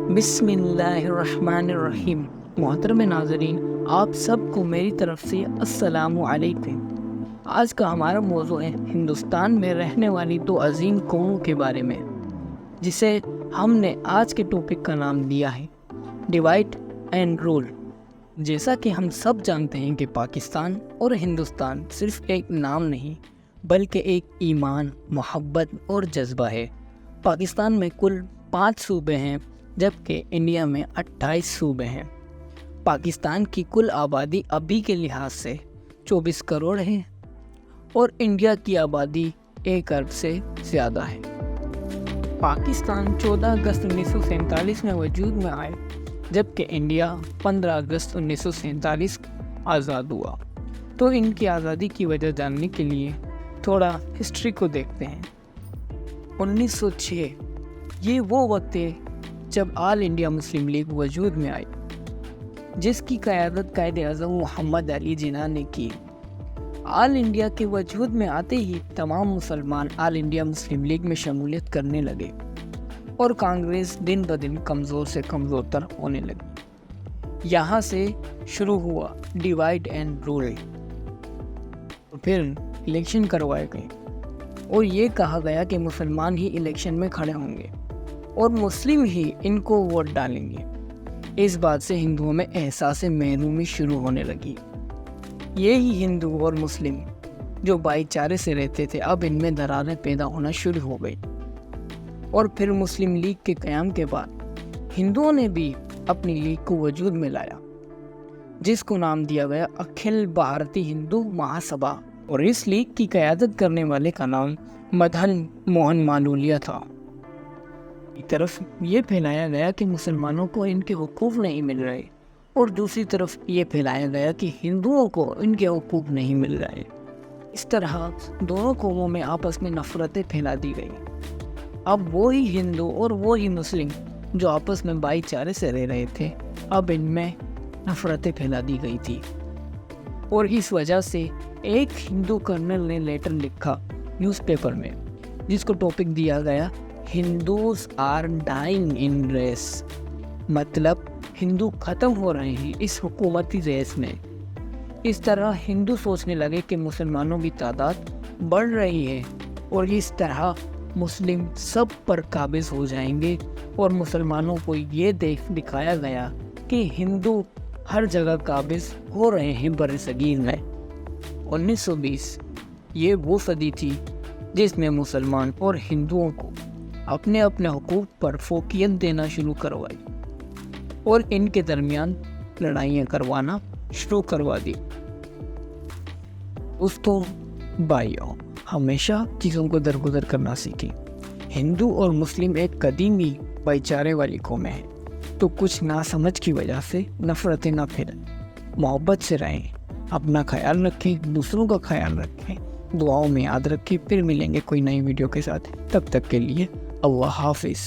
بسم اللہ الرحمن الرحیم۔ محترم ناظرین، آپ سب کو میری طرف سے السلام علیکم۔ آج کا ہمارا موضوع ہے ہندوستان میں رہنے والی دو عظیم قوموں کے بارے میں، جسے ہم نے آج کے ٹاپک کا نام دیا ہے ڈیوائڈ اینڈ رول۔ جیسا کہ ہم سب جانتے ہیں کہ پاکستان اور ہندوستان صرف ایک نام نہیں بلکہ ایک ایمان، محبت اور جذبہ ہے۔ پاکستان میں کل 5 صوبے ہیں جبکہ انڈیا میں 28 صوبے ہیں۔ پاکستان کی کل آبادی ابھی کے لحاظ سے 24 کروڑ ہے اور انڈیا کی آبادی 1 ارب سے زیادہ ہے۔ پاکستان 14 اگست 1947 میں وجود میں آئے جبکہ انڈیا 15 اگست 1947 آزاد ہوا۔ تو ان کی آزادی کی وجہ جاننے کے لیے تھوڑا ہسٹری کو دیکھتے ہیں۔ 1906 یہ وہ وقت ہے جب آل انڈیا مسلم لیگ وجود میں آئی، جس کی قیادت قائد اعظم محمد علی جناح نے کی۔ آل انڈیا کے وجود میں آتے ہی تمام مسلمان آل انڈیا مسلم لیگ میں شمولیت کرنے لگے اور کانگریس دن بدن کمزور سے کمزور تر ہونے لگی۔ یہاں سے شروع ہوا ڈیوائڈ اینڈ رول۔ پھر الیکشن کروائے گئے اور یہ کہا گیا کہ مسلمان ہی الیکشن میں کھڑے ہوں گے اور مسلم ہی ان کو ووٹ ڈالیں گے۔ اس بات سے ہندوؤں میں احساس محرومی شروع ہونے لگی۔ یہی ہندو اور مسلم جو بھائی چارے سے رہتے تھے اب ان میں دراریں پیدا ہونا شروع ہو گئی۔ اور پھر مسلم لیگ کے قیام کے بعد ہندوؤں نے بھی اپنی لیگ کو وجود میں لایا، جس کو نام دیا گیا اکھل بھارتی ہندو مہا سبھا، اور اس لیگ کی قیادت کرنے والے کا نام مدن موہن مالویہ تھا۔ ایک طرف یہ پھیلایا گیا کہ مسلمانوں کو ان کے حقوق نہیں مل رہے اور دوسری طرف یہ پھیلایا گیا کہ ہندوؤں کو ان کے حقوق نہیں مل رہے۔ اس طرح دونوں قوموں میں آپس میں نفرتیں پھیلا دی گئی۔ اب وہی ہندو اور وہی مسلم جو آپس میں بھائی چارے سے رہ رہے تھے اب ان میں نفرتیں پھیلا دی گئی تھی، اور اس وجہ سے ایک ہندو کرنل نے لیٹر لکھا نیوز پیپر میں، جس کو ٹاپک دیا گیا Hindus are dying in race, مطلب ہندو ختم ہو رہے ہیں اس حکومتی ریس میں۔ اس طرح ہندو سوچنے لگے کہ مسلمانوں کی تعداد بڑھ رہی ہے اور اس طرح مسلم سب پر قابض ہو جائیں گے، اور مسلمانوں کو یہ دکھایا گیا کہ ہندو ہر جگہ قابض ہو رہے ہیں برصغیر میں۔ 1920 یہ وہ صدی تھی جس میں مسلمان اور ہندوؤں کو اپنے اپنے حقوق پر فوقیت دینا شروع کروائی اور ان کے درمیان لڑائیاں کروانا شروع کروا دی۔ دوستوں، بھائیوں، ہمیشہ چیزوں کو درگزر کرنا سیکھیں۔ ہندو اور مسلم ایک قدیمی بھائی چارے والی قومیں ہیں، تو کچھ ناسمجھ کی وجہ سے نفرتیں نہ پھیلیں، محبت سے رہیں، اپنا خیال رکھیں، دوسروں کا خیال رکھیں، دعاؤں میں یاد رکھیں۔ پھر ملیں گے کوئی نئی ویڈیو کے ساتھ، تب تک کے لیے اللہ حافظ۔